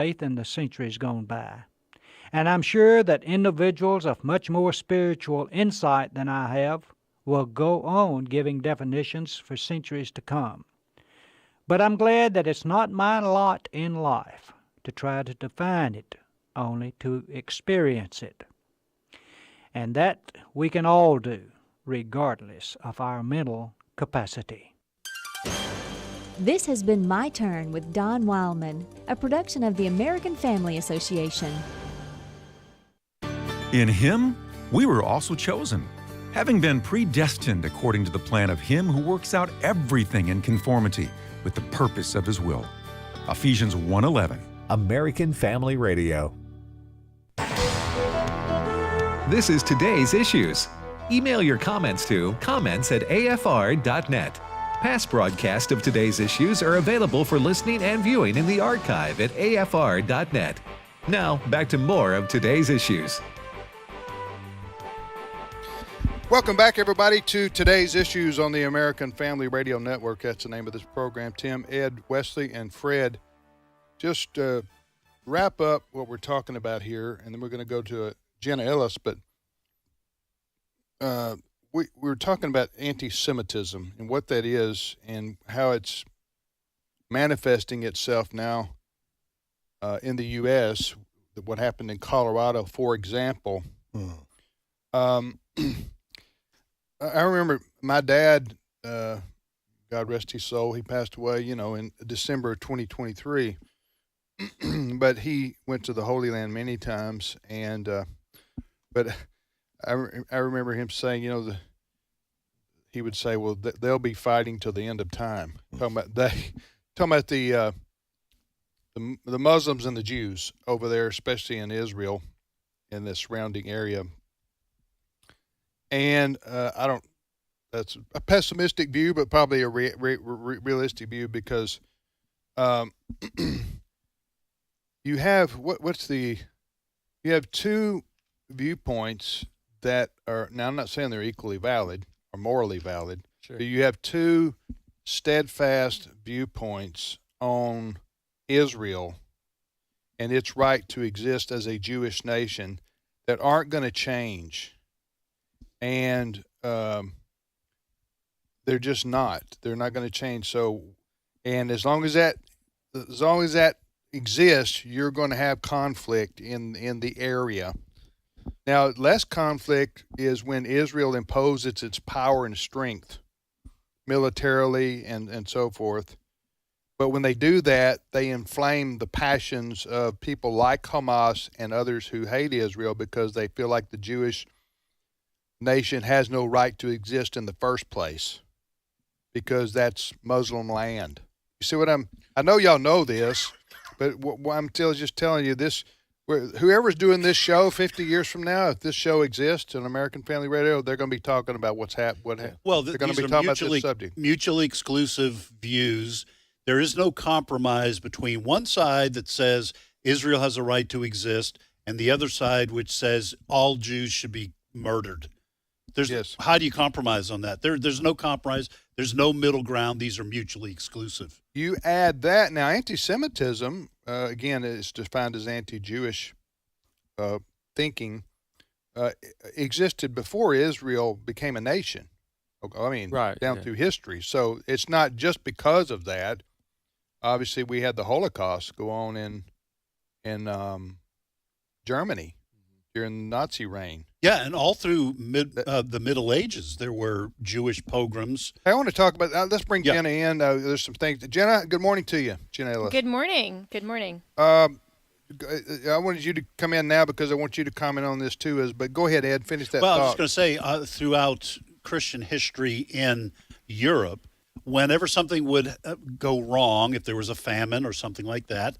faith in the centuries gone by. And I'm sure that individuals of much more spiritual insight than I have will go on giving definitions for centuries to come. But I'm glad that it's not my lot in life to try to define it, only to experience it. And that we can all do, regardless of our mental capacity. This has been My Turn with Don Wildmon, a production of the American Family Association. In Him, we were also chosen, having been predestined according to the plan of Him who works out everything in conformity with the purpose of His will. Ephesians 1:11. American Family Radio. This is Today's Issues. Email your comments to comments@afr.net. Past broadcasts of Today's Issues are available for listening and viewing in the archive at afr.net. Now, back to more of Today's Issues. Welcome back, everybody, to Today's Issues on the American Family Radio Network. That's the name of this program. Tim, Ed, Wesley, and Fred. Just wrap up what we're talking about here, and then we're going to go to Jenna Ellis. But we were talking about anti-Semitism and what that is and how it's manifesting itself now in the U.S., what happened in Colorado, for example. I remember my dad, God rest his soul, he passed away, in December of 2023. But he went to the Holy Land many times, and but I remember him saying, he would say, well, they'll be fighting till the end of time. Talking about the Muslims and the Jews over there, especially in Israel, in the surrounding area. And that's a pessimistic view, but probably a realistic view, because you have you have two viewpoints that are, now I'm not saying they're equally valid or morally valid, sure, but you have two steadfast viewpoints on Israel and its right to exist as a Jewish nation that aren't going to change. And they're just not. They're not going to change. So, and as long as that exists, you're going to have conflict in the area. Now, less conflict is when Israel imposes its power and strength militarily and so forth. But when they do that, they inflame the passions of people like Hamas and others who hate Israel because they feel like the Jewish nation has no right to exist in the first place because that's Muslim land. You see what I know y'all know this, but what I'm just telling you this, whoever's doing this show 50 years from now, if this show exists on American Family Radio, they're going to be talking about what's happened. Well, they're going to be talking about this subject. Mutually exclusive views. There is no compromise between one side that says Israel has a right to exist and the other side which says all Jews should be murdered. Yes. How do you compromise on that? There's no compromise. There's no middle ground. These are mutually exclusive. You add that. Now, anti-Semitism, again, is defined as anti-Jewish thinking, existed before Israel became a nation. I mean, down through history. So it's not just because of that. Obviously, we had the Holocaust go on in Germany during the Nazi reign. Yeah, and all through the Middle Ages, there were Jewish pogroms. I want to talk about, let's bring Jenna in. There's some things. Jenna, good morning to you. Jenna Ellis. Good morning. Good morning. I wanted you to come in now because I want you to comment on this too. But go ahead, Ed, finish that thought. Well, I was going to say, throughout Christian history in Europe, whenever something would go wrong, if there was a famine or something like that,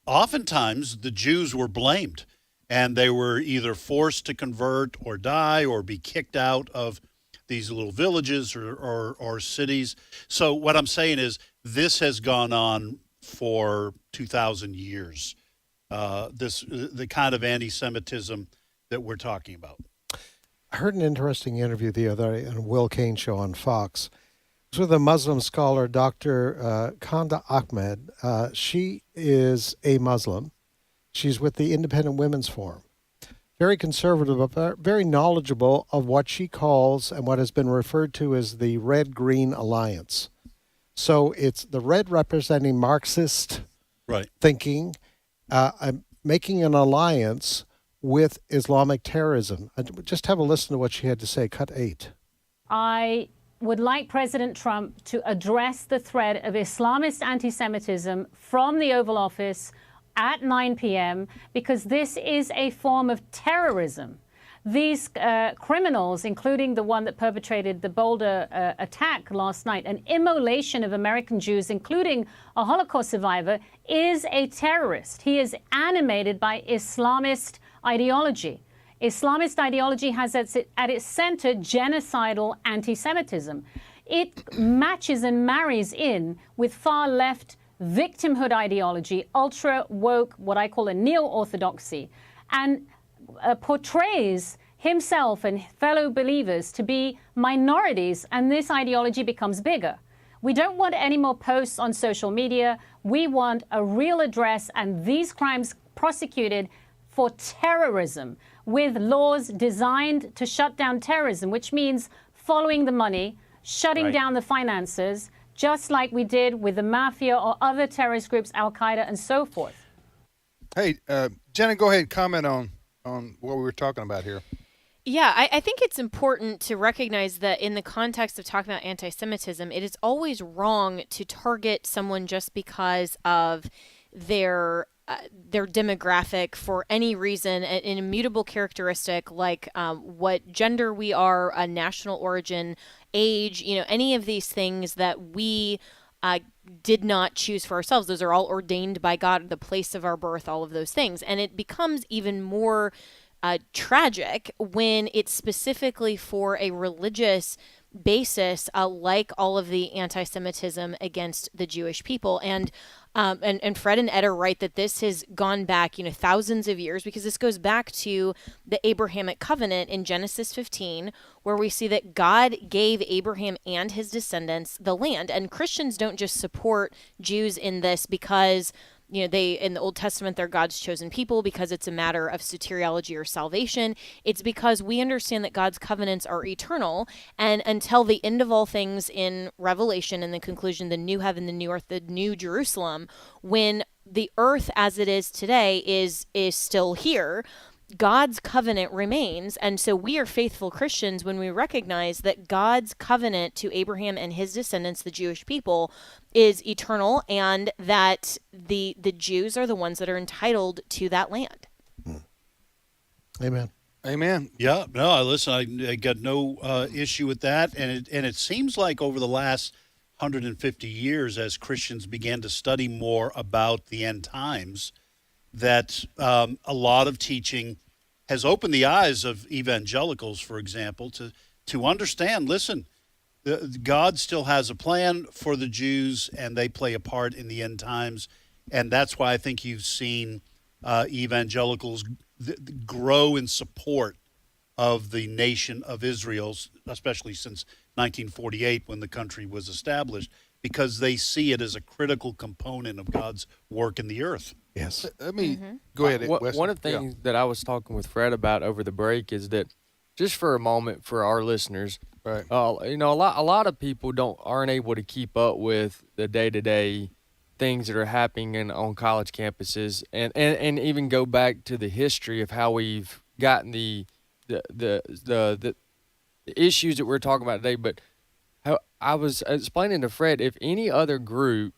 oftentimes the Jews were blamed. And they were either forced to convert or die or be kicked out of these little villages or cities. So what I'm saying is this has gone on for 2,000 years, the kind of anti-Semitism that we're talking about. I heard an interesting interview the other day on Will Cain show on Fox with a Muslim scholar, Dr. Khanda Ahmed. She is a Muslim. She's with the Independent Women's Forum. Very conservative, but very knowledgeable of what she calls and what has been referred to as the Red-Green Alliance. So it's the red representing Marxist thinking, making an alliance with Islamic terrorism. Just have a listen to what she had to say. Cut 8. I would like President Trump to address the threat of Islamist anti-Semitism from the Oval Office at 9 p.m. because this is a form of terrorism. These criminals, including the one that perpetrated the Boulder attack last night, an immolation of American Jews, including a Holocaust survivor, is a terrorist. He is animated by Islamist ideology. Islamist ideology has at its center genocidal anti-Semitism. It matches and marries in with far-left victimhood ideology, ultra-woke, what I call a neo-orthodoxy, and portrays himself and fellow believers to be minorities, and this ideology becomes bigger. We don't want any more posts on social media. We want a real address and these crimes prosecuted for terrorism with laws designed to shut down terrorism, which means following the money, shutting down the finances, just like we did with the mafia or other terrorist groups, Al-Qaeda and so forth. Hey, Jenna, go ahead and comment on what we were talking about here. Yeah, I think it's important to recognize that in the context of talking about anti-Semitism, it is always wrong to target someone just because of their demographic for any reason, an immutable characteristic like what gender we are, a national origin, age, any of these things that we did not choose for ourselves. Those are all ordained by God, the place of our birth, all of those things. And it becomes even more tragic when it's specifically for a religious basis, like all of the anti-Semitism against the Jewish people. And Fred and Ed are right that this has gone back, thousands of years, because this goes back to the Abrahamic covenant in Genesis 15, where we see that God gave Abraham and his descendants the land. And Christians don't just support Jews in this because they, in the Old Testament, they're God's chosen people because it's a matter of soteriology or salvation. It's because we understand that God's covenants are eternal, and until the end of all things in Revelation, in the conclusion, the new heaven, the new earth, the new Jerusalem, when the earth as it is today is still here, God's covenant remains. And so we are faithful Christians when we recognize that God's covenant to Abraham and his descendants, the Jewish people, is eternal, and that the Jews are the ones that are entitled to that land. Amen. Amen. Yeah, no, listen, I got no issue with that. And it seems like over the last 150 years, as Christians began to study more about the end times, that a lot of teaching has opened the eyes of evangelicals, for example, to understand, listen, God still has a plan for the Jews, and they play a part in the end times. And that's why I think you've seen evangelicals grow in support of the nation of Israel, especially since 1948 when the country was established, because they see it as a critical component of God's work in the earth. Yes. Let me go ahead. One of the things that I was talking with Fred about over the break is that, just for a moment for our listeners, right? A lot of people aren't able to keep up with the day-to-day things that are happening on college campuses, and even go back to the history of how we've gotten the issues that we're talking about today. But how I was explaining to Fred, if any other group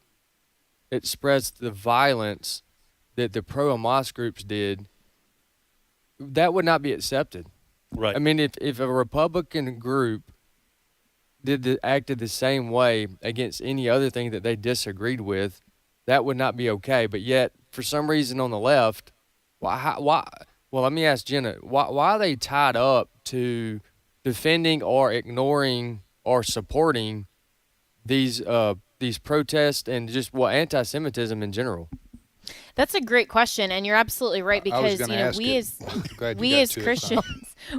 expressed the violence that the pro-Hamas groups did, that would not be accepted. Right. I mean, if a Republican group acted the same way against any other thing that they disagreed with, that would not be okay. But yet, for some reason on the left, why? Well, let me ask Jenna, why are they tied up to defending or ignoring or supporting these protests and just anti-Semitism in general? That's a great question, and you're absolutely right, because we as Christians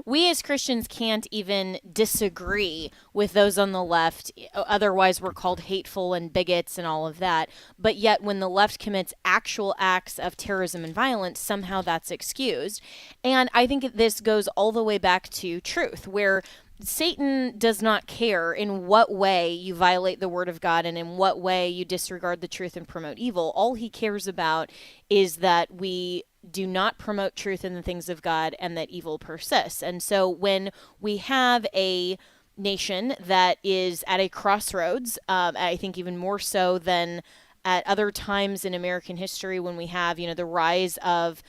We as Christians can't even disagree with those on the left. Otherwise, we're called hateful and bigots and all of that. But yet, when the left commits actual acts of terrorism and violence, somehow that's excused. And I think this goes all the way back to truth, where Satan does not care in what way you violate the word of God and in what way you disregard the truth and promote evil. All he cares about is that we do not promote truth in the things of God and that evil persists. And so when we have a nation that is at a crossroads, I think even more so than at other times in American history, when we have, the rise of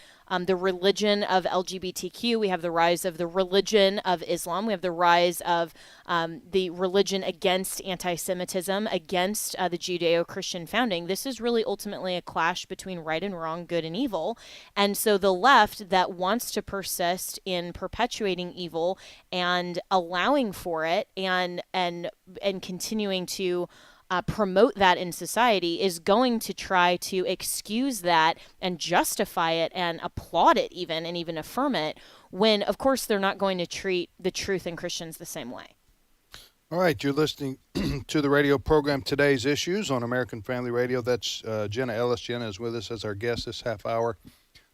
the religion of LGBTQ, we have the rise of the religion of Islam, we have the rise of the religion against anti-Semitism, against the Judeo-Christian founding. This is really ultimately a clash between right and wrong, good and evil. And so the left that wants to persist in perpetuating evil and allowing for it and continuing to promote that in society is going to try to excuse that and justify it and applaud it even affirm it, when of course they're not going to treat the truth and Christians the same way. All right, you're listening to the radio program Today's Issues on American Family Radio. That's Jenna Ellis. Jenna is with us as our guest this half hour.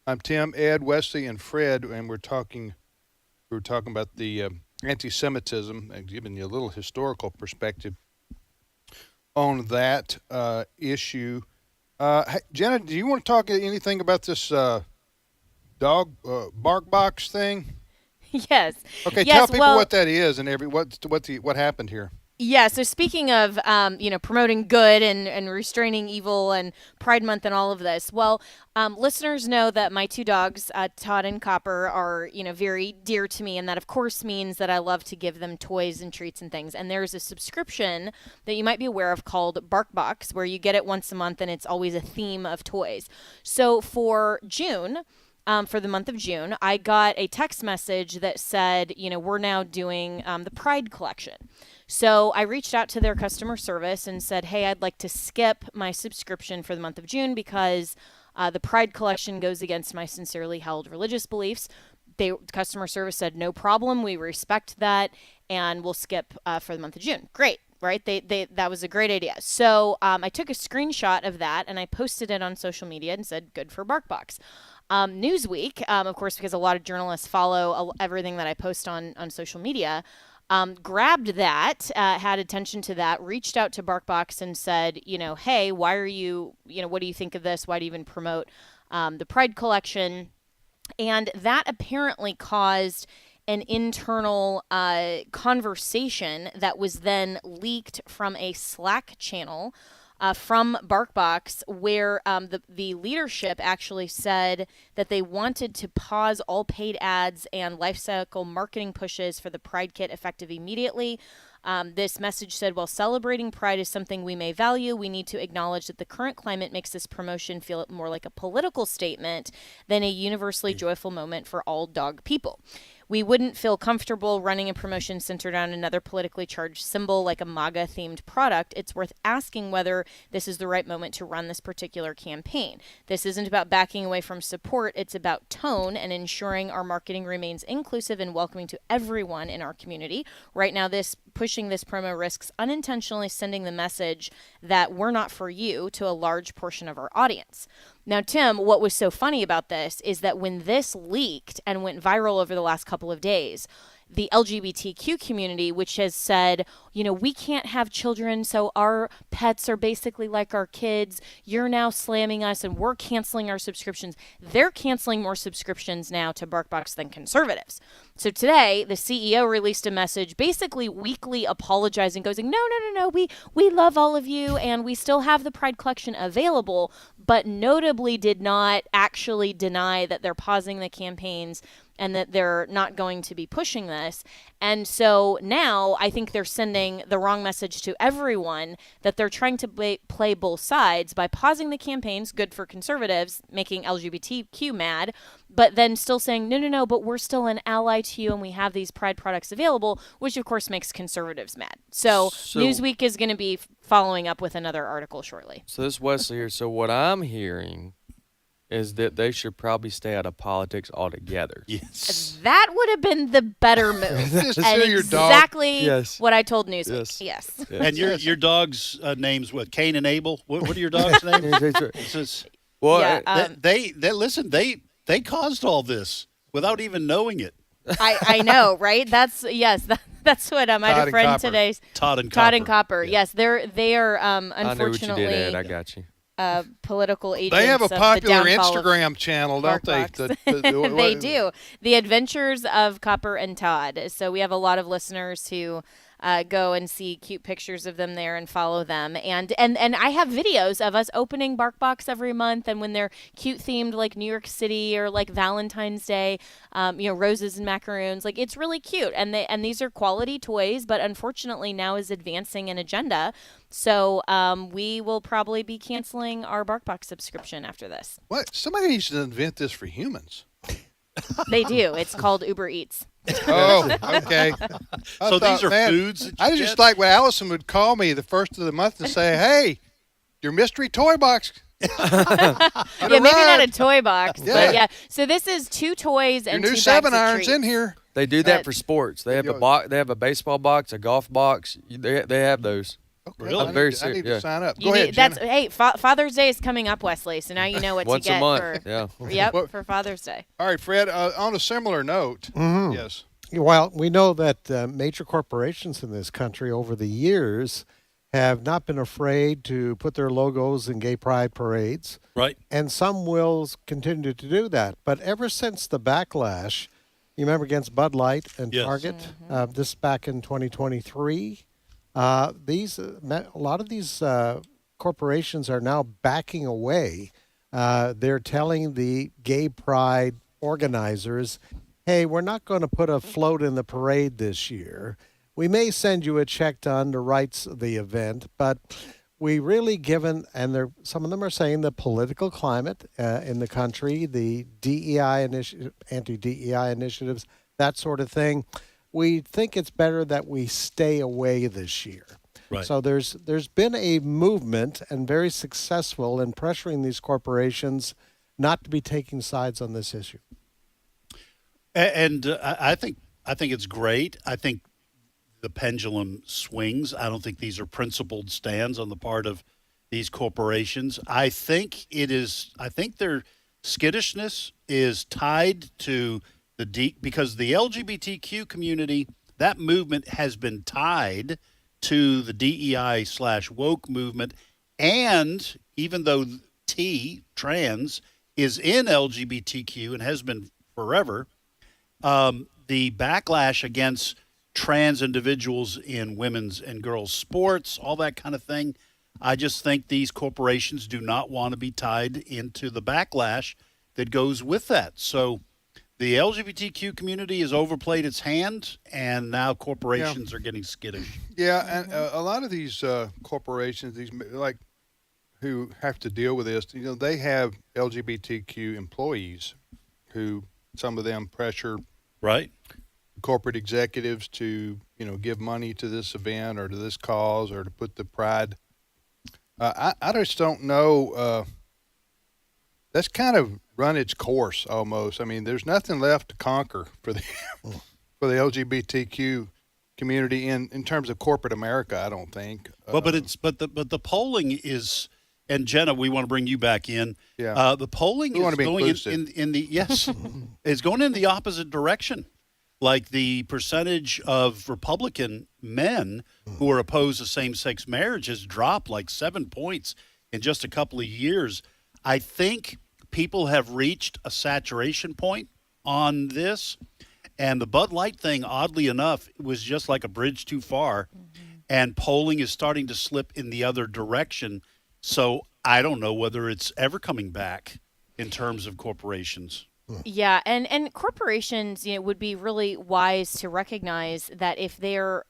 I'm Tim, Ed, Wesley, and Fred, and we were talking about the anti-Semitism and giving you a little historical perspective on that issue. Hey, Jenna, do you want to talk anything about this dog bark box thing? Yes. Okay, yes, tell people what that is and what happened here. Yeah, so speaking of, promoting good and restraining evil and Pride Month and all of this, well, listeners know that my two dogs, Todd and Copper, are, very dear to me, and that, of course, means that I love to give them toys and treats and things. And there's a subscription that you might be aware of called BarkBox, where you get it once a month, and it's always a theme of toys. So for June... for the month of June, I got a text message that said, we're now doing the Pride collection. So I reached out to their customer service and said, hey, I'd like to skip my subscription for the month of June because the Pride collection goes against my sincerely held religious beliefs. Customer service said, no problem. We respect that, and we'll skip for the month of June. Great. Right? That was a great idea. So I took a screenshot of that and I posted it on social media and said, good for BarkBox. Newsweek, of course, because a lot of journalists follow everything that I post on social media, grabbed that, had attention to that, reached out to BarkBox and said, hey, why are you, what do you think of this? Why do you even promote the Pride collection? And that apparently caused an internal conversation that was then leaked from a Slack channel from BarkBox, where the leadership actually said that they wanted to pause all paid ads and life cycle marketing pushes for the Pride Kit effective immediately. This message said, while celebrating Pride is something we may value, we need to acknowledge that the current climate makes this promotion feel more like a political statement than a universally joyful moment for all dog people. We wouldn't feel comfortable running a promotion centered on another politically charged symbol like a MAGA-themed product. It's worth asking whether this is the right moment to run this particular campaign. This isn't about backing away from support. It's about tone and ensuring our marketing remains inclusive and welcoming to everyone in our community. Right now, pushing this promo risks unintentionally sending the message that we're not for you to a large portion of our audience. Now, Tim, what was so funny about this is that when this leaked and went viral over the last couple of days, the LGBTQ community, which has said, we can't have children, so our pets are basically like our kids. You're now slamming us and we're canceling our subscriptions. They're canceling more subscriptions now to BarkBox than conservatives. So today, the CEO released a message basically weekly apologizing, going, no, we love all of you and we still have the Pride collection available, but notably did not actually deny that they're pausing the campaigns and that they're not going to be pushing this. And so now I think they're sending the wrong message to everyone that they're trying to play both sides by pausing the campaigns, good for conservatives, making LGBTQ mad, but then still saying, no, but we're still an ally to you and we have these Pride products available, which of course makes conservatives mad. So Newsweek is going to be following up with another article shortly. So this Wesley here, so what I'm hearing is that they should probably stay out of politics altogether. Yes. That would have been the better move. Just and sell your dog. exactly Yes. what I told Newsweek. Yes. And your dog's name's what? Cain and Abel. What are your dog's names? It says- Well, Yeah, they listen. They caused all this without even knowing it. I know, right? That's that's what I had Todd a and friend Copper. today. Todd and Todd and Copper. Copper. Yes, they are I know what you unfortunately did, Ed. I got you. political agents. They have a of the popular downfall of Instagram channel, don't they? BarkBox. They do. The Adventures of Copper and Todd. So we have a lot of listeners who go and see cute pictures of them there and follow them. And I have videos of us opening BarkBox every month, and when they're cute themed, like New York City or like Valentine's Day, roses and macaroons. Like, it's really cute. And these are quality toys, but unfortunately now is advancing an agenda. So we will probably be canceling our BarkBox subscription after this. What? Somebody needs to invent this for humans. They do. It's called Uber Eats. Oh, okay. So these are foods that you I just get? like when Allison would call me the first of the month and say, "Hey, your mystery toy box." Yeah, maybe not a arrived. toy box, Yeah. but yeah. So this is 2 toys Your and new 2 7 bags of irons in treats. here. They do that But- for sports. They have Yo. a box. They have a baseball box, a golf box. They have those. Okay, Really? I I'm need very to- I serious, need to yeah. sign up. You Go ahead, need, that's Jenna. hey, Father's Day is coming up, Wesley. So now you know what Once to get a month. for Yeah. yep What- for Father's Day. All right, Fred. On a similar note, yes. Well, we know that major corporations in this country over the years have not been afraid to put their logos in gay pride parades, Right. and some will continue to do that. But ever since the backlash, you remember against Bud Light and Yes. Target, this back in 2023, a lot of these corporations are now backing away. They're telling the gay pride organizers, hey, we're not going to put a float in the parade this year. We may send you a check to underwrite the event, but we really given, and some of them are saying the political climate in the country, the DEI initiative, anti-DEI initiatives, that sort of thing, we think it's better that we stay away this year. Right. So there's been a movement, and very successful, in pressuring these corporations not to be taking sides on this issue. And I think it's great. I think the pendulum swings. I don't think these are principled stands on the part of these corporations. I think their skittishness is tied to because the LGBTQ community, that movement has been tied to the DEI/woke movement, and even though trans is in LGBTQ and has been forever, the backlash against trans individuals in women's and girls' sports, all that kind of thing, I just think these corporations do not want to be tied into the backlash that goes with that. So the LGBTQ community has overplayed its hand, and now corporations are getting skittish. Yeah, and a lot of these corporations, who have to deal with this, they have LGBTQ employees who, some of them pressure Right. corporate executives to, give money to this event or to this cause or to put the pride. I just don't know. That's kind of run its course almost. I mean, there's nothing left to conquer for the for the LGBTQ community in terms of corporate America. I don't think. Well, but the polling is, and Jenna, we want to bring you back in. Yeah. The polling We want is to be going inclusive. in the yes, is going in the opposite direction. Like the percentage of Republican men who are opposed to same-sex marriage has dropped like 7 points in just a couple of years. I think people have reached a saturation point on this, and the Bud Light thing, oddly enough, was just like a bridge too far, and polling is starting to slip in the other direction. So I don't know whether it's ever coming back in terms of corporations. Yeah, and corporations, would be really wise to recognize that if they're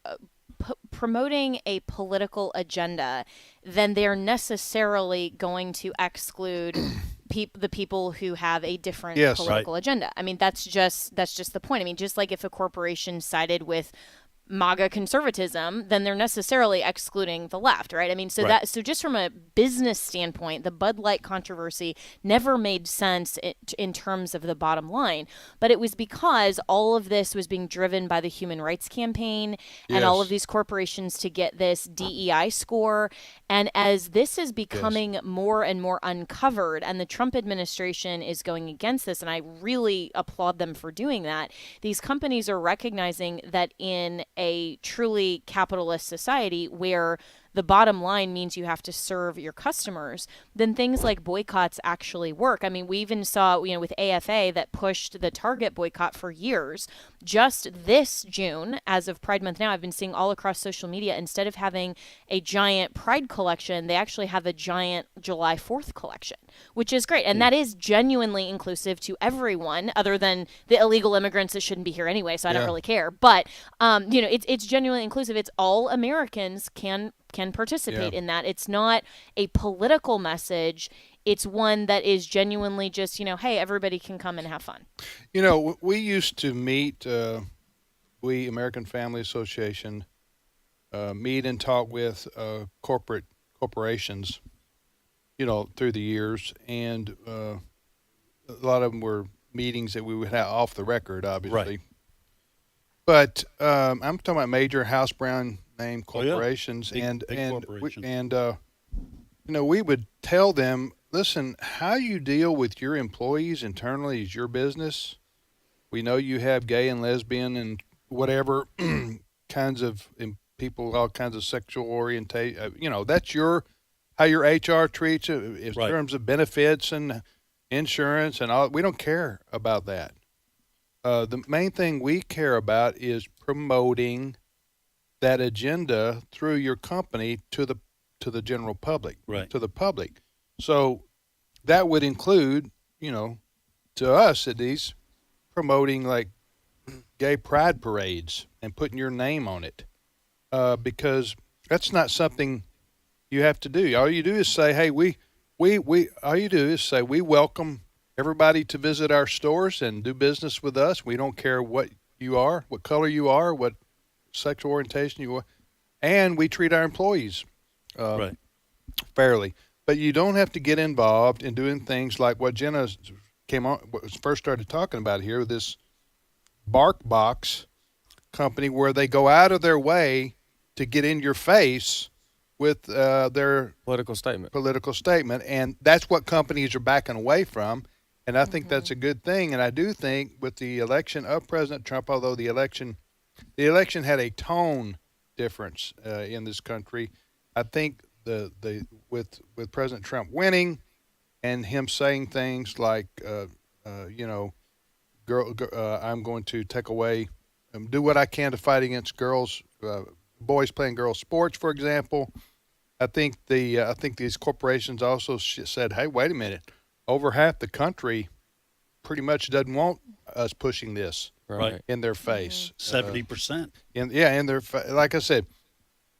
promoting a political agenda, then they're necessarily going to exclude the people who have a different Yes. political agenda. I mean, that's just the point. I mean, just like if a corporation sided with MAGA conservatism, then they're necessarily excluding the left, right? I mean, so just from a business standpoint, the Bud Light controversy never made sense in terms of the bottom line. But it was because all of this was being driven by the Human Rights Campaign and all of these corporations to get this DEI score. And as this is becoming more and more uncovered, and the Trump administration is going against this, and I really applaud them for doing that, these companies are recognizing that in a truly capitalist society where the bottom line means you have to serve your customers, then things like boycotts actually work. I mean, we even saw, with AFA that pushed the Target boycott for years. Just this June, as of Pride Month now, I've been seeing all across social media, instead of having a giant Pride collection, they actually have a giant July 4th collection, which is great. And that is genuinely inclusive to everyone other than the illegal immigrants that shouldn't be here anyway, so I don't really care. But, it's genuinely inclusive. It's all Americans can participate in that. It's not a political message. It's one that is genuinely just, hey, everybody can come and have fun. We used to meet, we American Family Association, meet and talk with corporations, through the years. And a lot of them were meetings that we would have off the record, obviously. Right. But I'm talking about major house brand name corporations, big corporations. We would tell them, listen, how you deal with your employees internally is your business. We know you have gay and lesbian and whatever kinds of people, all kinds of sexual orientation. That's how your HR treats it in terms of benefits and insurance and all. We don't care about that. The main thing we care about is promoting that agenda through your company to the general public, to the public. So that would include, to us at least, promoting like gay pride parades and putting your name on it, because that's not something you have to do. All you do is say, hey, we welcome everybody to visit our stores and do business with us. We don't care what you are, what color you are, what sexual orientation you are, and we treat our employees fairly. But you don't have to get involved in doing things like what Jenna first started talking about here, this BarkBox company, where they go out of their way to get in your face with their political statement, and that's what companies are backing away from. And I think that's a good thing. And I do think with the election of President Trump, although the election had a tone difference in this country, I think with President Trump winning and him saying things like, I'm going to take away, do what I can to fight against boys playing girls sports, for example. I think these corporations also said, hey, wait a minute. Over half the country pretty much doesn't want us pushing this in their face. 70%. In their like I said,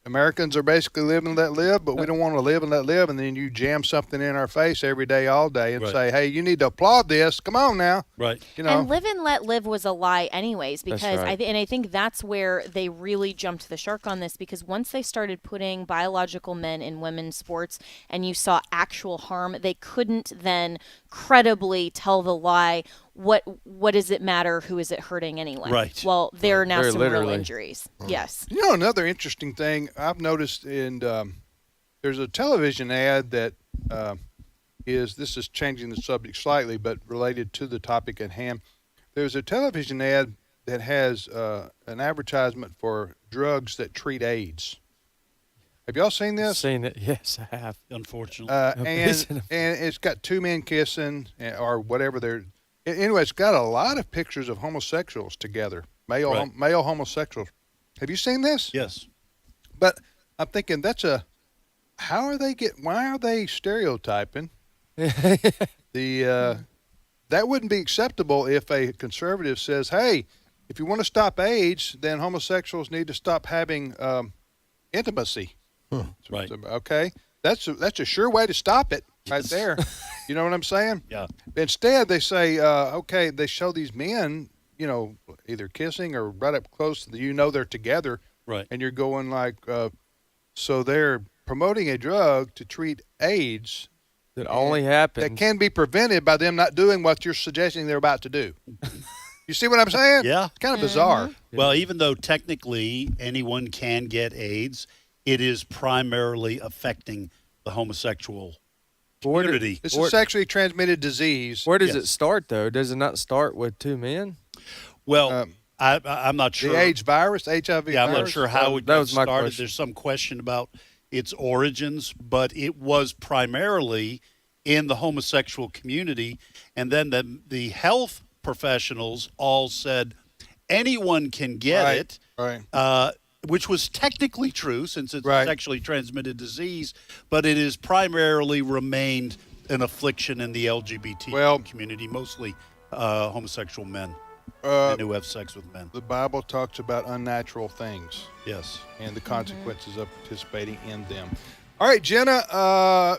Americans are basically live and let live, but we don't want to live and let live, and then you jam something in our face every day, all day, and say, hey, you need to applaud this. Come on now. Right. And live and let live was a lie anyways, because I think that's where they really jumped the shark on this, because once they started putting biological men in women's sports and you saw actual harm, they couldn't then credibly tell the lie. What does it matter? Who is it hurting anyway? Right. Well, there are now some real injuries. Yes. Another interesting thing I've noticed there's a television ad that this is changing the subject slightly, but related to the topic at hand. There's a television ad that has an advertisement for drugs that treat AIDS. Have y'all seen this? Seen it? Yes, I have. Unfortunately. And it's got two men kissing or whatever they're. Anyway, it's got a lot of pictures of homosexuals together, male homosexuals. Have you seen this? Yes. But I'm thinking why are they stereotyping? That wouldn't be acceptable if a conservative says, hey, if you want to stop AIDS, then homosexuals need to stop having intimacy. Right. Okay. That's a sure way to stop it right there. You know what I'm saying? Yeah. Instead, they say, they show these men either kissing or right up close to they're together. Right. And you're going like, so they're promoting a drug to treat AIDS that only happens. That can be prevented by them not doing what you're suggesting they're about to do. You see what I'm saying? Yeah. It's kind of bizarre. Well, even though technically anyone can get AIDS, it is primarily affecting the homosexual community. It's a sexually transmitted disease. Where does it start, though? Does it not start with two men? Well, I'm not sure. The AIDS virus, HIV virus? I'm not sure how it that was my started. question. There's some question about its origins, but it was primarily in the homosexual community. And then the health professionals all said anyone can get it, which was technically true since it's a sexually transmitted disease, but it has primarily remained an affliction in the LGBT community, mostly homosexual men who have sex with men. The Bible talks about unnatural things. Yes. And the consequences of participating in them. All right, Jenna,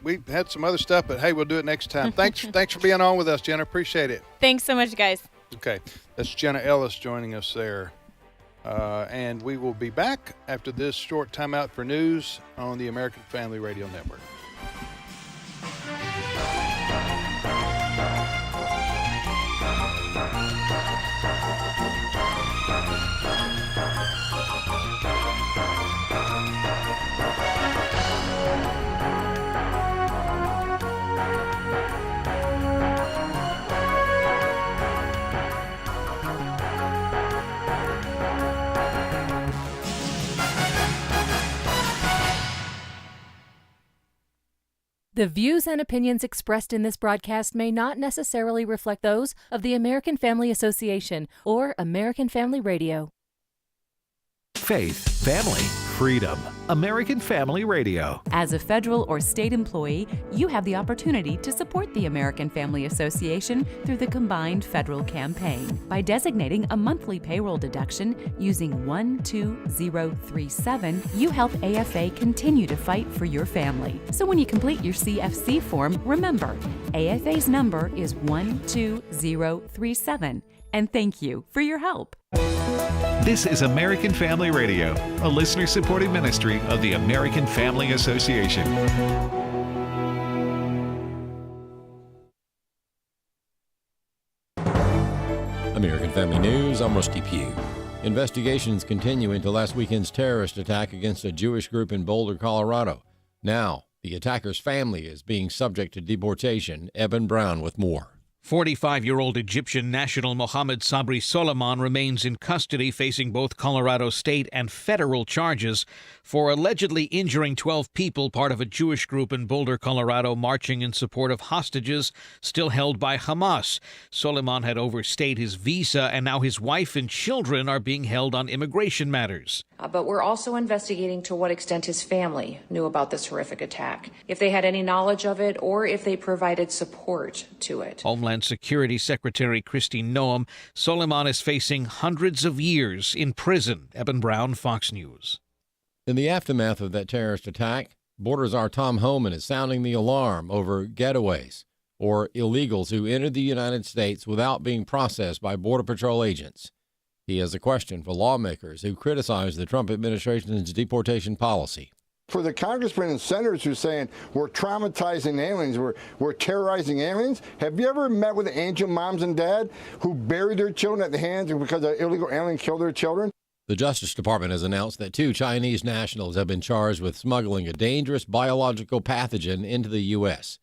we had some other stuff, but hey, we'll do it next time. Thanks for being on with us, Jenna. Appreciate it. Thanks so much, guys. Okay. That's Jenna Ellis joining us there. And we will be back after this short timeout for news on the American Family Radio Network. The views and opinions expressed in this broadcast may not necessarily reflect those of the American Family Association or American Family Radio. Faith, family, freedom. American Family Radio. As a federal or state employee, you have the opportunity to support the American Family Association through the combined federal campaign by designating a monthly payroll deduction using 12037. You help AFA continue to fight for your family. So when you complete your CFC form, remember, AFA's number is 12037. And thank you for your help. This is American Family Radio, a listener-supported ministry of the American Family Association. American Family News, I'm Rusty Pugh. Investigations continue into last weekend's terrorist attack against a Jewish group in Boulder, Colorado. Now, the attacker's family is being subject to deportation. Eben Brown with more. 45-year-old Egyptian national Mohammed Sabri Soliman remains in custody, facing both Colorado state and federal charges for allegedly injuring 12 people, part of a Jewish group in Boulder, Colorado, marching in support of hostages still held by Hamas. Soliman had overstayed his visa, and now his wife and children are being held on immigration matters. But we're also investigating to what extent his family knew about this horrific attack, if they had any knowledge of it, or if they provided support to it. Homeland Security Secretary Kristi Noem. Soliman is facing hundreds of years in prison. Eben Brown, Fox News. In the aftermath of that terrorist attack, Border Czar Tom Homan is sounding the alarm over getaways, or illegals who entered the United States without being processed by Border Patrol agents. He has a question for lawmakers who criticize the Trump administration's deportation policy. For the congressmen and senators who are saying we're traumatizing aliens, we're terrorizing aliens, have you ever met with angel moms and dad who buried their children at the hands because an illegal alien killed their children? The Justice Department has announced that 2 Chinese nationals have been charged with smuggling a dangerous biological pathogen into the U.S.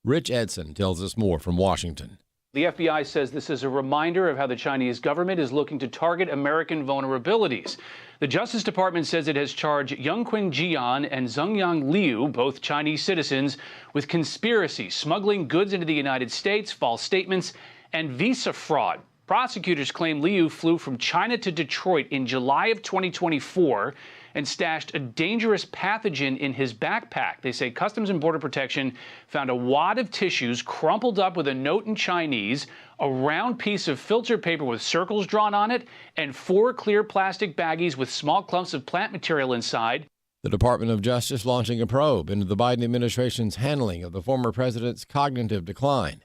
Rich Edson tells us more from Washington. The FBI says this is a reminder of how the Chinese government is looking to target American vulnerabilities. The Justice Department says it has charged Yongqing Jian and Zhengyang Liu, both Chinese citizens, with conspiracy, smuggling goods into the United States, false statements, and visa fraud. Prosecutors claim Liu flew from China to Detroit in July of 2024 and stashed a dangerous pathogen in his backpack. They say Customs and Border Protection found a wad of tissues crumpled up with a note in Chinese, a round piece of filter paper with circles drawn on it, and 4 clear plastic baggies with small clumps of plant material inside. The Department of Justice launching a probe into the Biden administration's handling of the former president's cognitive decline.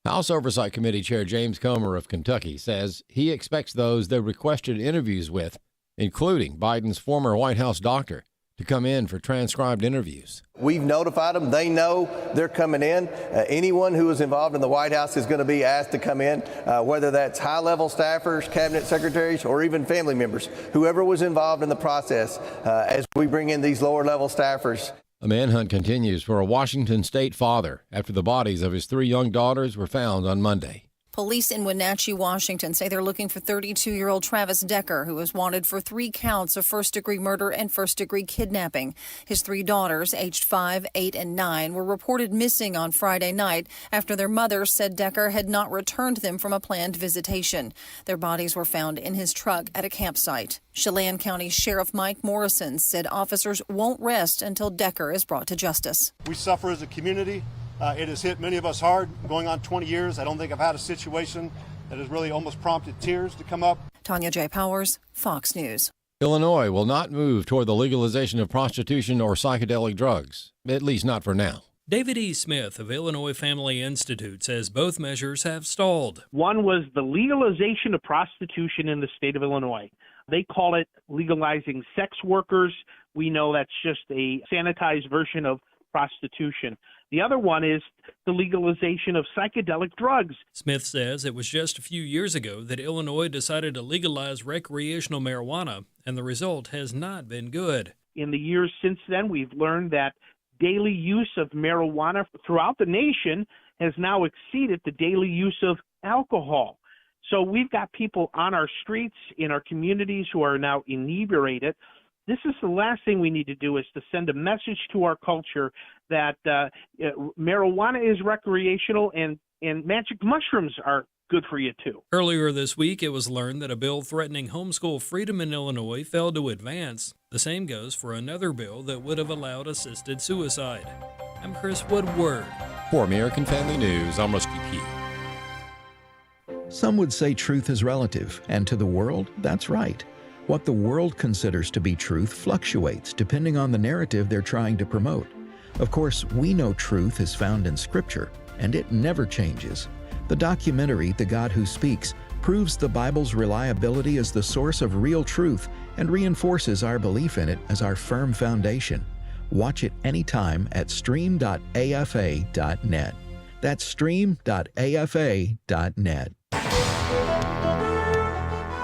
House Oversight Committee Chair James Comer of Kentucky says he expects those they requested interviews with, including Biden's former White House doctor, to come in for transcribed interviews. We've notified them. They know they're coming in. Anyone who is involved in the White House is going to be asked to come in, whether that's high-level staffers, cabinet secretaries, or even family members, whoever was involved in the process as we bring in these lower-level staffers. A manhunt continues for a Washington state father after the bodies of his 3 young daughters were found on Monday. Police in Wenatchee, Washington say they're looking for 32-year-old Travis Decker, who is wanted for 3 counts of first-degree murder and first-degree kidnapping. His 3 daughters, aged 5, 8, and 9, were reported missing on Friday night after their mother said Decker had not returned them from a planned visitation. Their bodies were found in his truck at a campsite. Chelan County Sheriff Mike Morrison said officers won't rest until Decker is brought to justice. We suffer as a community. It has hit many of us hard. Going on 20 years, I don't think I've had a situation that has really almost prompted tears to come up. Tanya J. Powers, Fox News. Illinois will not move toward the legalization of prostitution or psychedelic drugs, at least not for now. David E. Smith of Illinois Family Institute says both measures have stalled. One was the legalization of prostitution in the state of Illinois. They call it legalizing sex workers. We know that's just a sanitized version of prostitution. The other one is the legalization of psychedelic drugs. Smith says it was just a few years ago that Illinois decided to legalize recreational marijuana, and the result has not been good. In the years since then, we've learned that daily use of marijuana throughout the nation has now exceeded the daily use of alcohol. So we've got people on our streets, in our communities, who are now inebriated. This is the last thing we need to do, is to send a message to our culture that marijuana is recreational and magic mushrooms are good for you too. Earlier this week, it was learned that a bill threatening homeschool freedom in Illinois failed to advance. The same goes for another bill that would have allowed assisted suicide. I'm Chris Woodward. For American Family News, I'm Rusty Pugh. Some would say truth is relative, and to the world, that's right. What the world considers to be truth fluctuates depending on the narrative they're trying to promote. Of course, we know truth is found in Scripture, and it never changes. The documentary, The God Who Speaks, proves the Bible's reliability as the source of real truth and reinforces our belief in it as our firm foundation. Watch it anytime at stream.afa.net. That's stream.afa.net.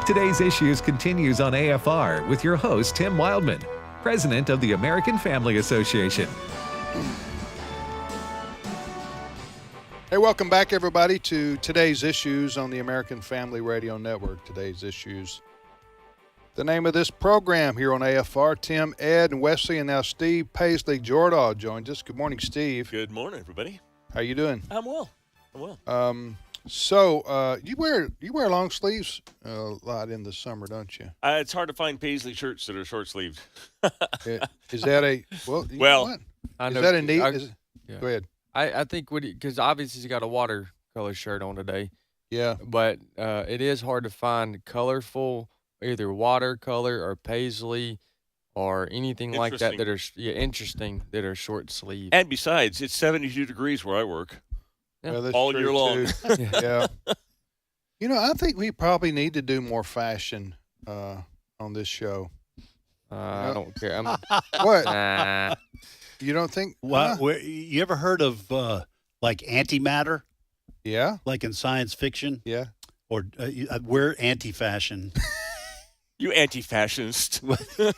Today's Issues continues on AFR with your host, Tim Wildmon, president of the American Family Association. Hey, welcome back, everybody, to Today's Issues on the American Family Radio Network. Today's Issues, the name of this program here on AFR. Tim, Ed, and Wesley, and now Steve Paisley Jordahl joined us. Good morning, Steve. Good morning, everybody. How you doing? I'm well. So you wear long sleeves a lot in the summer, don't you? It's hard to find Paisley shirts that are short sleeved. Is that a well? Is that a neat? Go ahead. I think because obviously he's got a watercolor shirt on today. Yeah. But it is hard to find colorful, either watercolor or paisley or anything like that that are interesting that are short sleeve. And besides, it's 72 degrees where I work. Yeah. Well, all year long. Yeah. You know, I think we probably need to do more fashion on this show. I don't care. What? Nah. You don't think? You ever heard of like antimatter? Yeah. Like in science fiction? Yeah. Or we're anti-fashion. You anti-fascist.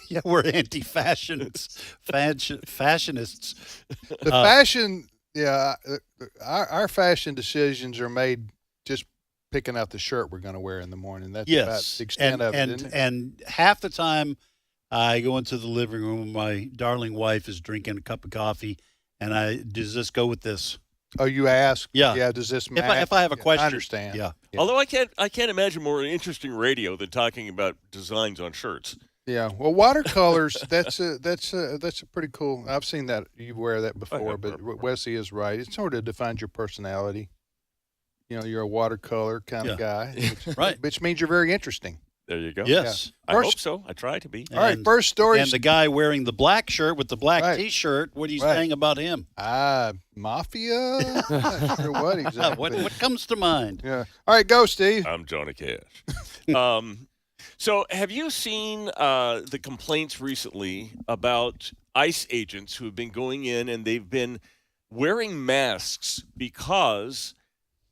Yeah, we're anti-fashionists. Fashionists. The fashion, yeah, our fashion decisions are made just picking out the shirt we're going to wear in the morning. That's about the extent of it, isn't it? And half the time I go into the living room, my darling wife is drinking a cup of coffee, and does this go with this? Oh, you ask? Yeah. Yeah, does this match? If I have a question. I understand. Yeah. Although I can't imagine more interesting radio than talking about designs on shirts. Yeah. Well, watercolors, that's a pretty cool. I've seen that. You wear that before, but Wesley is right. It sort of defines your personality. You know, you're a watercolor kind of guy, right? Which means you're very interesting. There you go. Yes. I hope so. I try to be. All right, first story. And the guy wearing the black shirt with the black Right. T-shirt, what are you Right. saying about him? Mafia? I'm not sure what exactly. What comes to mind? Yeah. All right, go, Steve. I'm Johnny Cash. So have you seen the complaints recently about ICE agents who have been going in and they've been wearing masks because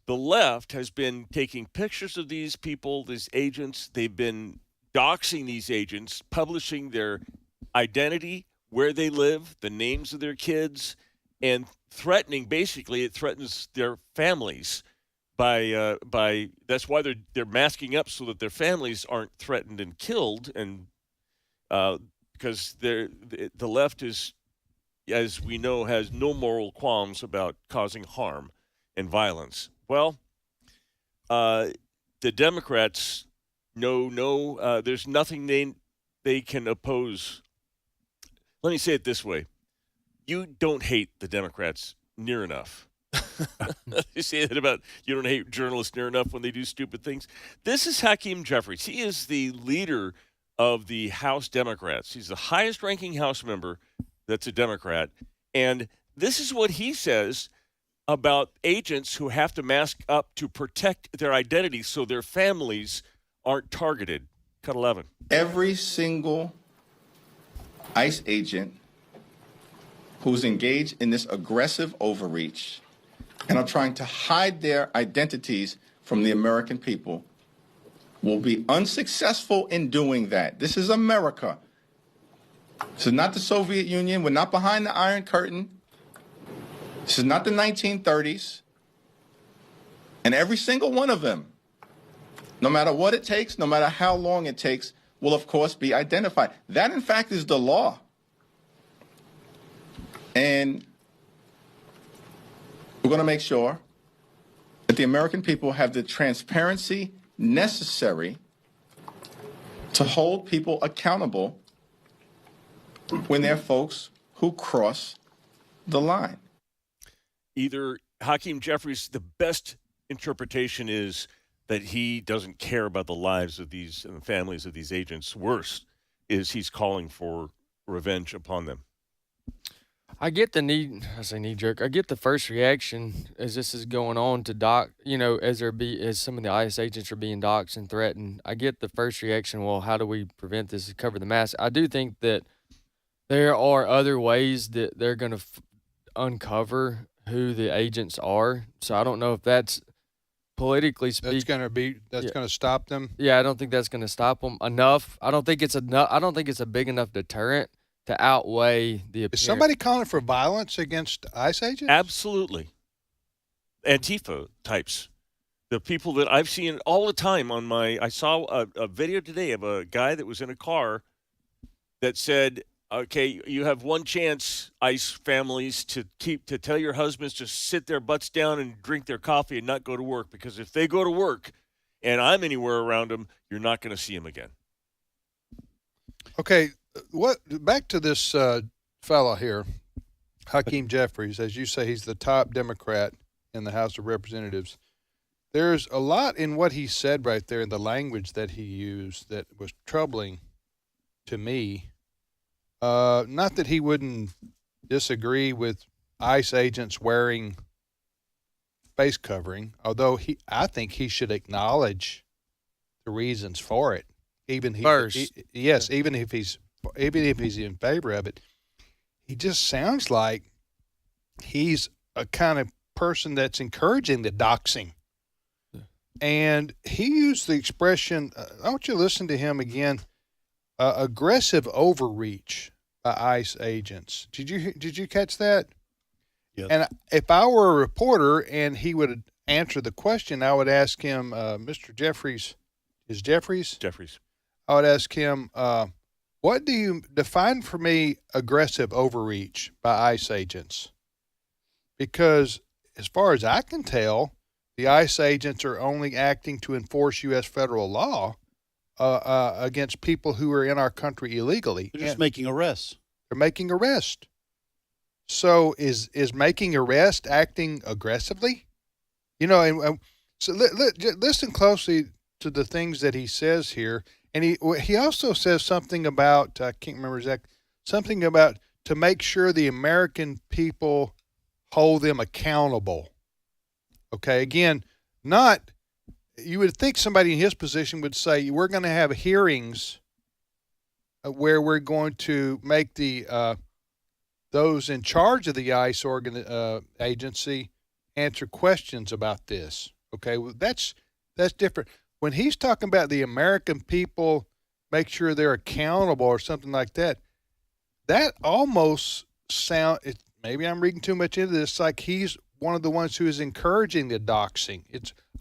the left has been taking pictures of these people, these agents. They've been doxing these agents, publishing their identity, where they live, the names of their kids, and threatening, basically, it threatens their families by that's why they're masking up so that their families aren't threatened and killed, and because the left is, as we know, has no moral qualms about causing harm and violence. Well, the Democrats know there's nothing they can oppose. Let me say it this way. You don't hate the Democrats near enough. You say that about you don't hate journalists near enough when they do stupid things. This is Hakeem Jeffries. He is the leader of the House Democrats. He's the highest ranking House member that's a Democrat. And this is what he says about agents who have to mask up to protect their identity so their families aren't targeted. Cut 11. Every single ICE agent who's engaged in this aggressive overreach and are trying to hide their identities from the American people will be unsuccessful in doing that. This is America. This is not the Soviet Union. We're not behind the Iron Curtain. This is not the 1930s. And every single one of them, no matter what it takes, no matter how long it takes, will of course be identified. That in fact is the law. And we're going to make sure that the American people have the transparency necessary to hold people accountable when they're folks who cross the line. Either Hakeem Jeffries, the best interpretation is that he doesn't care about the lives of these and the families of these agents. Worse is he's calling for revenge upon them. I get the knee jerk. I get the first reaction as this is going on to doc, as some of the ICE agents are being doxxed and threatened. I get the first reaction, well, how do we prevent this and cover the mask? I do think that there are other ways that they're going to uncover who the agents are. So I don't know if that's politically speaking. That's going to stop them. Yeah, I don't think that's going to stop them enough. I don't think it's a big enough deterrent to outweigh the appearance. Is somebody calling for violence against ICE agents? Absolutely. Antifa types. The people that I've seen all the time I saw a video today of a guy that was in a car that said, okay, you have one chance, ICE families, to tell your husbands to sit their butts down and drink their coffee and not go to work, because if they go to work and I'm anywhere around them, you're not going to see them again. Okay, back to this fellow here, Hakeem Jeffries. As you say, he's the top Democrat in the House of Representatives. There's a lot in what he said right there, in the language that he used, that was troubling to me. Not that he wouldn't disagree with ICE agents wearing face covering, although I think he should acknowledge the reasons for it. Even if he's in favor of it, he just sounds like he's a kind of person that's encouraging the doxing. And he used the expression, I want you to listen to him again, aggressive overreach by ICE agents. Did you catch that? Yes. And if I were a reporter and he would answer the question, I would ask him, Mr. Jeffries, is Jeffries? Jeffries. I would ask him, what do you define for me aggressive overreach by ICE agents? Because as far as I can tell, the ICE agents are only acting to enforce U.S. federal law against people who are in our country illegally. They're just making arrests. They're making arrests. So is making arrest acting aggressively? So listen closely to the things that he says here. And he also says something about, I can't remember exactly, something about to make sure the American people hold them accountable. Okay, again, not, you would think somebody in his position would say, we're going to have hearings where we're going to make the those in charge of the ICE agency answer questions about this. Okay, well, that's different. When he's talking about the American people, make sure they're accountable or something like that, that almost maybe I'm reading too much into this, like he's one of the ones who is encouraging the doxing.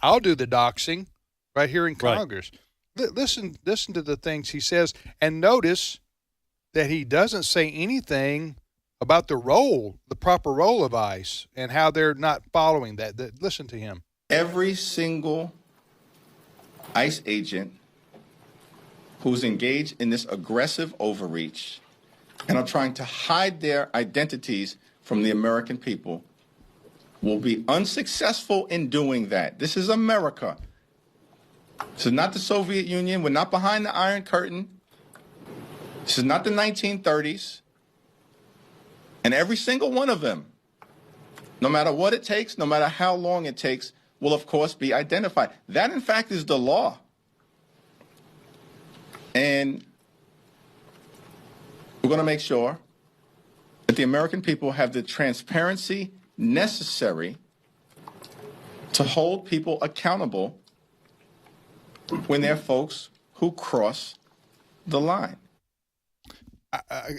I'll do the doxing right here in Congress. Right. Listen to the things he says, and notice that he doesn't say anything about the proper role of ICE and how they're not following that. Listen to him. Every single ICE agent who's engaged in this aggressive overreach and are trying to hide their identities from the American people will be unsuccessful in doing that. This is America. This is not the Soviet Union. We're not behind the Iron Curtain. This is not the 1930s. And every single one of them, no matter what it takes, no matter how long it takes, will of course be identified. That in fact is the law. And we're going to make sure that the American people have the transparency necessary to hold people accountable when they're folks who cross the line.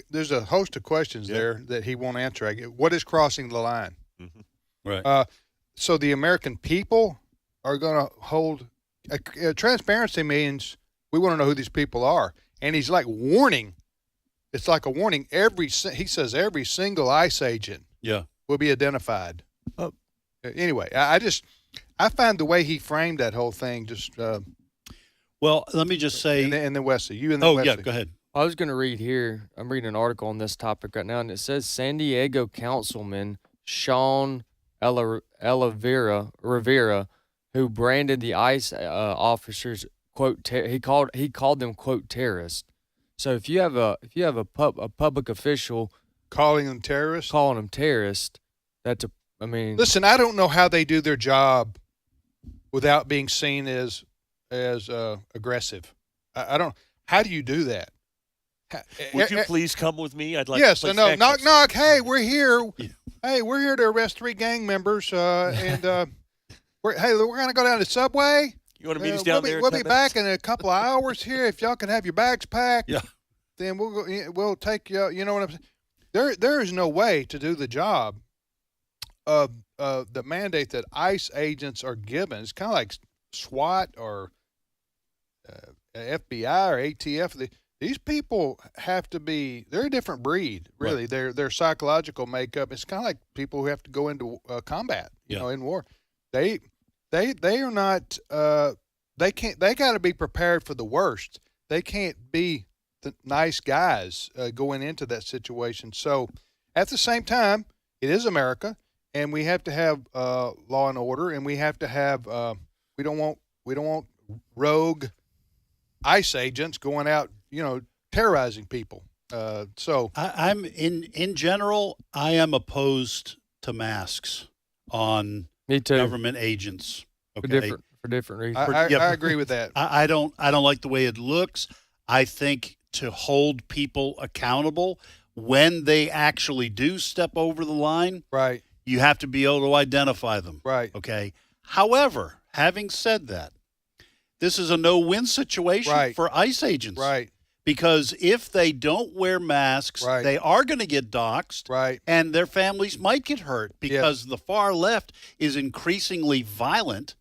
There's a host of questions there that he won't answer. What is crossing the line? Mm-hmm. Right. So the American people are going to hold transparency means we want to know who these people are. And he's like warning. It's like a warning. He says every single ICE agent will be identified. Anyway, I find the way he framed that whole thing just. Well, let me just say. And then Wesley, you and then Wesley. Yeah, go ahead. I was going to read here. I'm reading an article on this topic right now, and it says San Diego Councilman Sean Rivera, who branded the ICE officers quote he called them quote terrorists. So if you have a public official calling them terrorists, listen, I don't know how they do their job without being seen as aggressive. I don't. How do you do that? Would you please come with me? I'd like yes, to play no, Texas. knock, knock. Hey, we're here. Hey, we're here to arrest 3 gang members. And we're going to go down to Subway. You want to meet us down there? We'll be back in a couple of hours here. If y'all can have your bags packed, yeah, then we'll take you. You know what I'm saying? There is no way to do the job of the mandate that ICE agents are given. It's kind of like SWAT or FBI or ATF. These people have to be, they're a different breed, really. Right. Their psychological makeup, it's kind of like people who have to go into combat, you know, in war. They are not, they got to be prepared for the worst. They can't be the nice guys going into that situation. So at the same time, it is America, and we have to have law and order, and we have to have, we don't want rogue ICE agents going out, terrorizing people. So I'm in general, I am opposed to masks on government agents. Okay? For different reasons. I agree with that. I don't like the way it looks. I think to hold people accountable when they actually do step over the line, right, you have to be able to identify them. Right. Okay. However, having said that, this is a no-win situation for ICE agents. Right. Because if they don't wear masks, they are going to get doxxed, and their families might get hurt because the far left is increasingly violent,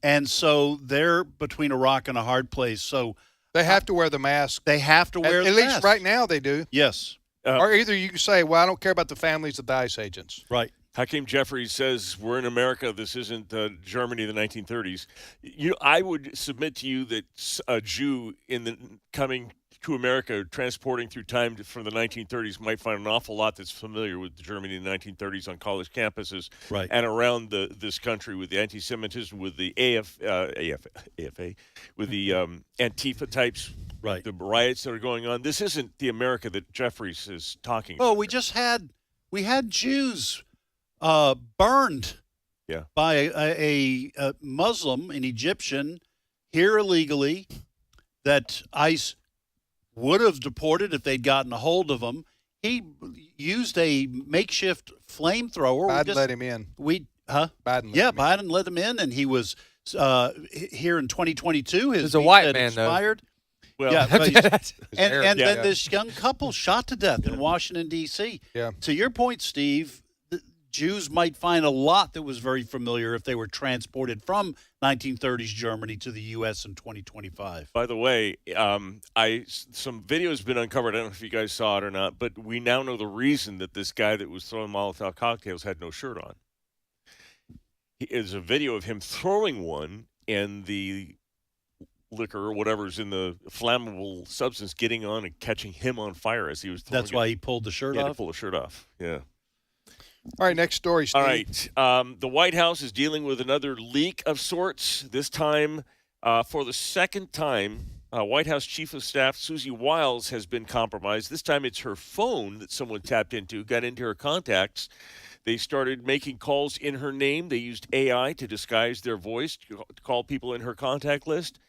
and so they're between a rock and a hard place. So they have to wear the mask. They have to wear the mask. At least right now they do. Yes. Or either you can say, well, I don't care about the families of the ICE agents. Right. Hakeem Jeffries says we're in America. This isn't Germany of the 1930s. I would submit to you that a Jew coming to America, transporting through time from the 1930s, might find an awful lot that's familiar with Germany in the 1930s on college campuses and around this country, with the anti-Semitism, with the AFA, with the Antifa types, the riots that are going on. This isn't the America that Jeffries is talking about. Oh, we had Jews burned by a Muslim, an Egyptian, here illegally, that ICE would have deported if they'd gotten a hold of him. He used a makeshift flamethrower. Biden let him in. Biden let him in, and he was here in 2022. He's a white man, expired. though. Well, and Yeah. then this young couple shot to death in Washington, D.C. Yeah. To your point, Steve, the Jews might find a lot that was very familiar if they were transported from 1930s Germany to the U.S. in 2025. By the way, some video has been uncovered. I don't know if you guys saw it or not, but we now know the reason that this guy that was throwing Molotov cocktails had no shirt on. There's a video of him throwing one, and the liquor or whatever's in the flammable substance getting on and catching him on fire as he was throwing That's why he pulled the shirt off? off? To pull the shirt off, yeah. All right, next story, Steve. All right. The White House is dealing with another leak of sorts. This time, for the second time, White House Chief of Staff Susie Wiles has been compromised. This time it's her phone that someone tapped into, got into her contacts. They started making calls in her name. They used AI to disguise their voice to call people in her contact list.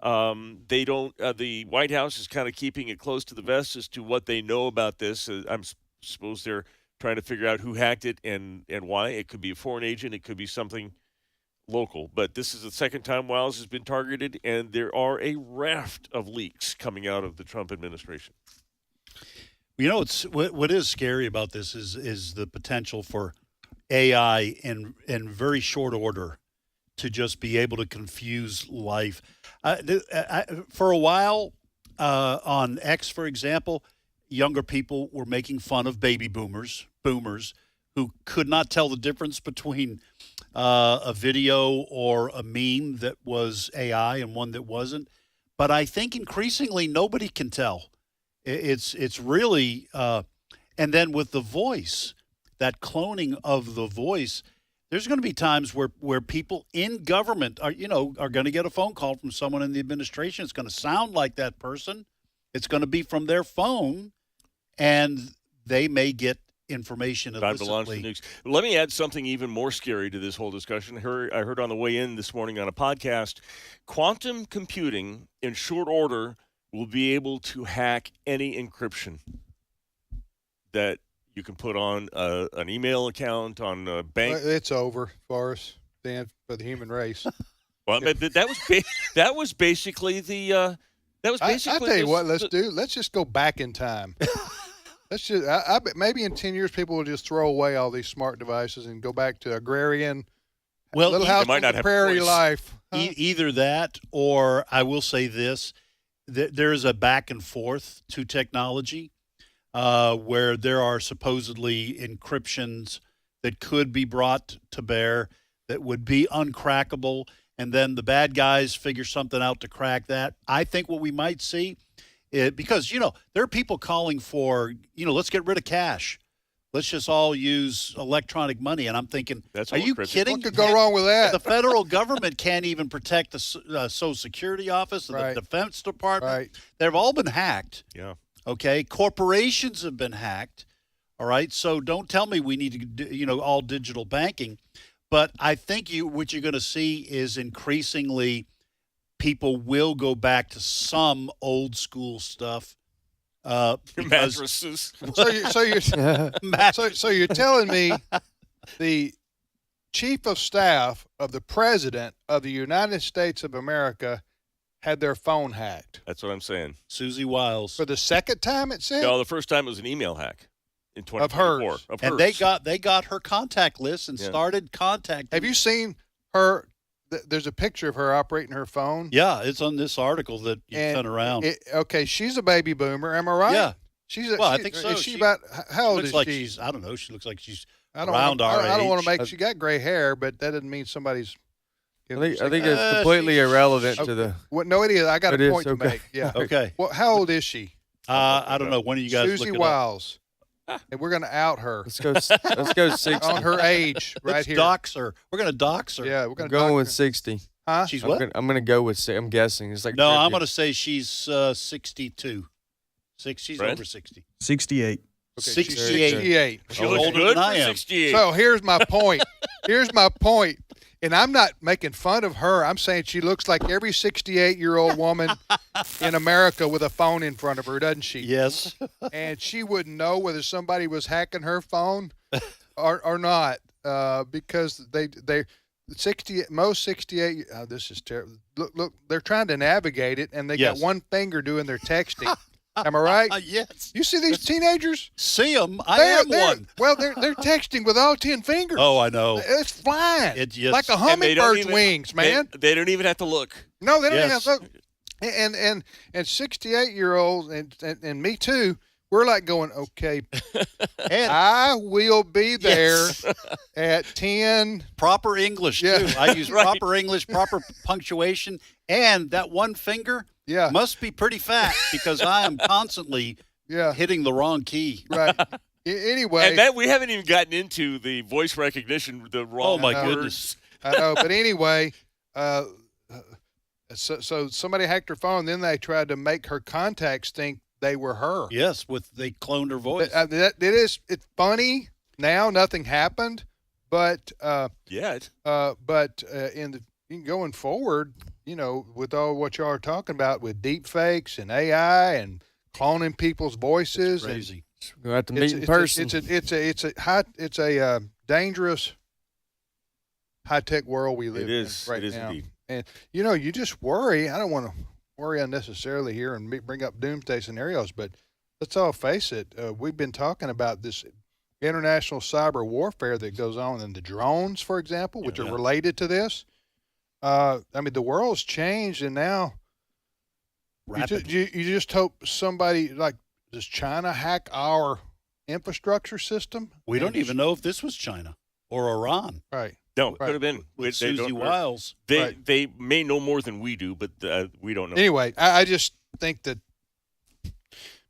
The White House is kind of keeping it close to the vest as to what they know about this. I suppose they're trying to figure out who hacked it and why. It could be a foreign agent. It could be something local. But this is the second time Wiles has been targeted, and there are a raft of leaks coming out of the Trump administration. You know, what is scary about this is the potential for AI in very short order to just be able to confuse life. For a while, on X, for example, younger people were making fun of baby boomers who could not tell the difference between a video or a meme that was AI and one that wasn't. But I think increasingly nobody can tell. It's really and then with the voice, that cloning of the voice, there's going to be times where people in government are going to get a phone call from someone in the administration. It's going to sound like that person. It's going to be from their phone, and they may get information illicitly. Let me add something even more scary to this whole discussion. I heard on the way in this morning on a podcast, quantum computing in short order will be able to hack any encryption that you can put on an email account, on a bank. It's over for us, Dan, for the human race. Well, that was basically the. I'll tell you what. Let's just go back in time. Let's just. I bet maybe in 10 years people will just throw away all these smart devices and go back to agrarian. Little house on the prairie life. Huh? Either that, or I will say this. There is a back and forth to technology where there are supposedly encryptions that could be brought to bear that would be uncrackable, and then the bad guys figure something out to crack that. I think what we might see, because, there are people calling for, let's get rid of cash. Let's just all use electronic money. And I'm thinking, are you kidding? What could go wrong with that? The federal government can't even protect the Social Security Office, the Defense Department. Right. They've all been hacked. Yeah. Okay. Corporations have been hacked. All right. So don't tell me we need to do, all digital banking. But I think what you're going to see is increasingly people will go back to some old school stuff. Mattresses. So you're telling me the chief of staff of the president of the United States of America had their phone hacked? That's what I'm saying. Susie Wiles. For the second time, it said? No, the first time it was an email hack in 2024. Of hers. And they got her contact list and started contacting. Have you seen her? There's a picture of her operating her phone. Yeah, it's on this article that you sent around. Okay, she's a baby boomer. Am I right? Yeah. I think so. Is she about, how old is she? I don't know. She looks like she's around our age. I don't want to make. She got gray hair, but that doesn't mean somebody's. I think it's completely irrelevant to the. What? No, it is. I got a point to okay. make. Yeah. Okay. Well, how old is she? I don't know. When are you guys Susie look it up? Wiles. And we're going to out her. Let's go 60 on her age right Let's here. dox her. We're going to dox her. Yeah, we're going to going with 60. Huh? She's I'm what? I'm gonna go with. I'm guessing it's like. No, trivia. I'm going to say she's 62. She's Brent? over 60. 68. Okay, 68. 68. She Oh, looks older good than I for am. 68. So here's my point. Here's my point. And I'm not making fun of her. I'm saying she looks like every 68-year-old woman in America with a phone in front of her, doesn't she? Yes. And she wouldn't know whether somebody was hacking her phone or not, because most 68. Oh, this is terrible. Look, they're trying to navigate it, and they got Yes. one finger doing their texting. Am I right? Yes. You see these teenagers? See them. I am one. Well, they're texting with all 10 fingers. Oh, I know. It's flying. Yes. Like a And they don't hummingbird's even- wings, man. They don't even have to look. No, they don't even Yes. have look. And 68-year-olds and me too. We're like going, okay, And I will be there Yes. at 10. proper English, Yeah. too. I use Right. proper English, proper punctuation. And that one finger Yeah, must be pretty fat because I am constantly yeah, hitting the wrong key. right. Anyway, And that we haven't even gotten into the voice recognition, the wrong Oh, my words. goodness. I know, but anyway, so somebody hacked her phone. Then they tried to make her contacts think they were her. Yes, they cloned her voice. It's funny now. Nothing happened, but Yet. going forward, with all what y'all are talking about with deep fakes and AI and cloning people's voices, and Crazy. We'll have to meet in person. it's a dangerous high tech world we live It is. in right It is now. indeed. And you just worry. I don't want to worry unnecessarily here and bring up doomsday scenarios, but let's all face it. We've been talking about this international cyber warfare that goes on, and the drones, for example, which are related to this. The world's changed, and now you just hope somebody does China hack our infrastructure system? We don't even know if this was China or Iran. Right. No, it could have been. With They Susie don't- Wiles. They may know more than we do, but we don't know. Anyway, I just think that.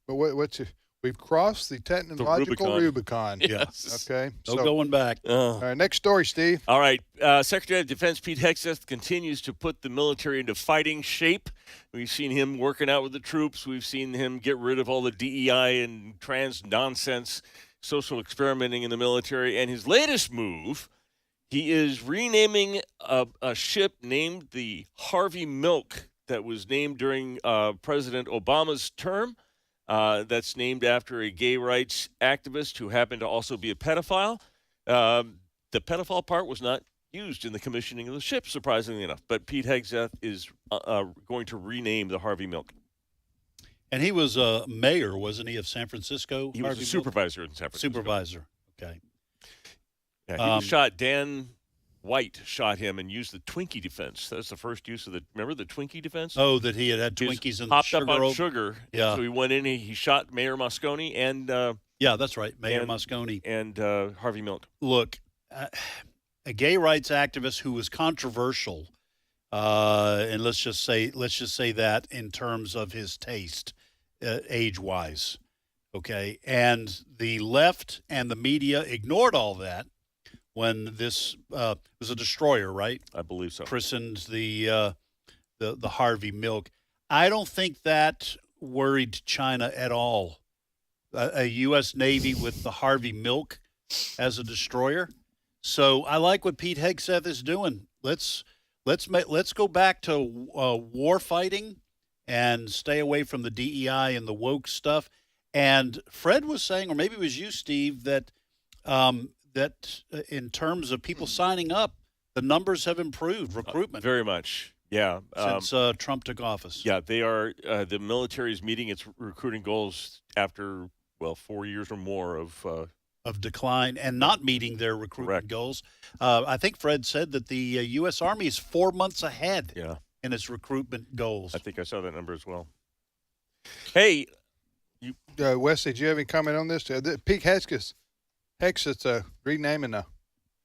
But we've crossed the technological Rubicon. Yes. Okay. No going back. All right, next story, Steve. All right. Secretary of Defense Pete Hegseth continues to put the military into fighting shape. We've seen him working out with the troops. We've seen him get rid of all the DEI and trans nonsense, social experimenting in the military. And his latest move, he is renaming a ship named the Harvey Milk that was named during President Obama's term. That's named after a gay rights activist who happened to also be a pedophile. The pedophile part was not used in the commissioning of the ship, surprisingly enough. But Pete Hegseth is going to rename the Harvey Milk. And he was a mayor, wasn't he, of San Francisco? He was Harvey a supervisor in San Francisco. Supervisor. Okay. Yeah, he was shot. Dan White shot him and used the Twinkie defense. That's the first use of remember the Twinkie defense? Oh, that he had He was Twinkies and popped sugar. up on sugar. Yeah. So he went in, he shot Mayor Moscone and yeah, that's right, Mayor Moscone. And Harvey Milk. Look, a gay rights activist who was controversial, and let's just say that in terms of his taste, age-wise, okay? And the left and the media ignored all that when this was a destroyer, right? I believe so. Christened the Harvey Milk. I don't think that worried China at all. A U.S. Navy with the Harvey Milk as a destroyer. So I like what Pete Hegseth is doing. Let's go back to war fighting and stay away from the DEI and the woke stuff. And Fred was saying, or maybe it was you, Steve, that in terms of people signing up, the numbers have improved, recruitment. Very much. Yeah. Since Trump took office. Yeah, they are. The military is meeting its recruiting goals after 4 years or more of decline and not meeting their recruitment goals. I think Fred said that the U.S. Army is 4 months ahead in its recruitment goals. I think I saw that number as well. Hey, Wesley, do you have any comment on this? Pete Hegseth Hex, it's a renaming a.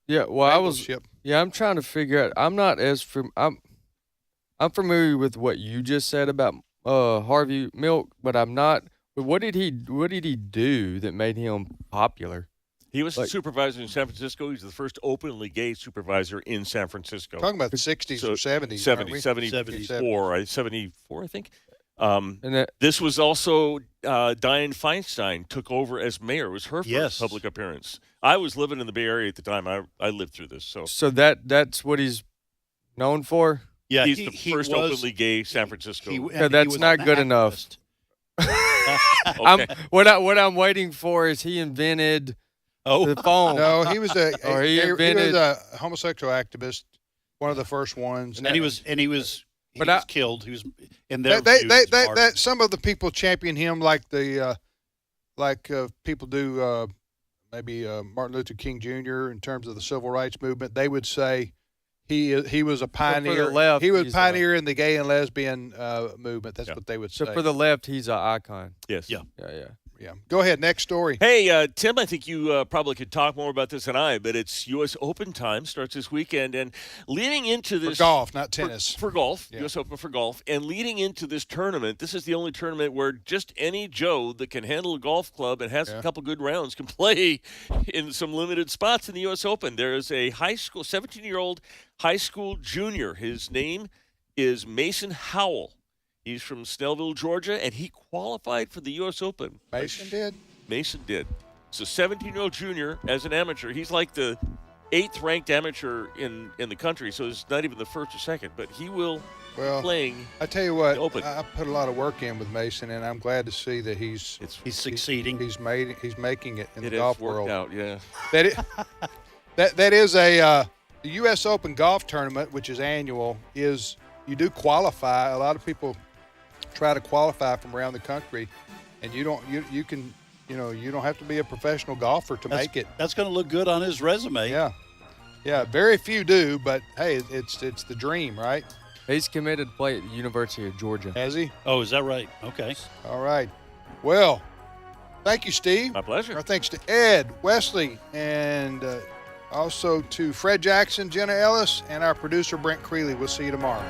Yeah, well, I was. Ship. Yeah, I'm trying to figure out. I'm not as I'm familiar with what you just said about Harvey Milk, but I'm not. But what did he do that made him popular? He was a supervisor in San Francisco. He's the first openly gay supervisor in San Francisco. Talking about the 60s or 70s. 74, I think. This was also Dianne Feinstein took over as mayor. It was her first public appearance. I was living in the Bay Area at the time. I lived through this. So that's what he's known for? Yeah, he's the first openly gay San Francisco. That's not good enough. Okay. What I'm waiting for is he invented the phone. No, he was a invented, he was a homosexual activist, one of the first ones. And he was killed. He was in their that some of the people champion him like the people do maybe Martin Luther King Jr. in terms of the civil rights movement. They would say he was a pioneer. So for the left, he was a pioneer in the gay and lesbian movement. That's what they would say. So for the left, he's an icon. Yes. Yeah. Go ahead. Next story. Hey, Tim, I think you probably could talk more about this than I, but it's U.S. Open time, starts this weekend, and leading into this... For golf, not tennis. For golf, U.S. Open for golf, and leading into this tournament, this is the only tournament where just any Joe that can handle a golf club and has a couple good rounds can play in some limited spots in the U.S. Open. There's a 17-year-old high school junior. His name is Mason Howell. He's from Snellville, Georgia, and he qualified for the U.S. Open. Mason did? Mason did. So 17-year-old junior as an amateur. He's like the 8th-ranked amateur in the country, so it's not even the first or second. But he will playing. I tell you what, Open. I put a lot of work in with Mason, and I'm glad to see that he's succeeding. He's making it in the has golf worked world. out, yeah. That is the U.S. Open golf tournament, which is annual. Is you do qualify. A lot of people try to qualify from around the country, and you don't have to be a professional golfer to make it. That's going to look good on his resume. Yeah, very few do, but hey, it's the dream, right? He's committed to play at the University of Georgia. Has he? Oh, is that right? Okay. All right. Well, thank you, Steve. My pleasure. Our thanks to Ed, Wesley, and also to Fred Jackson, Jenna Ellis, and our producer, Brent Creeley. We'll see you tomorrow.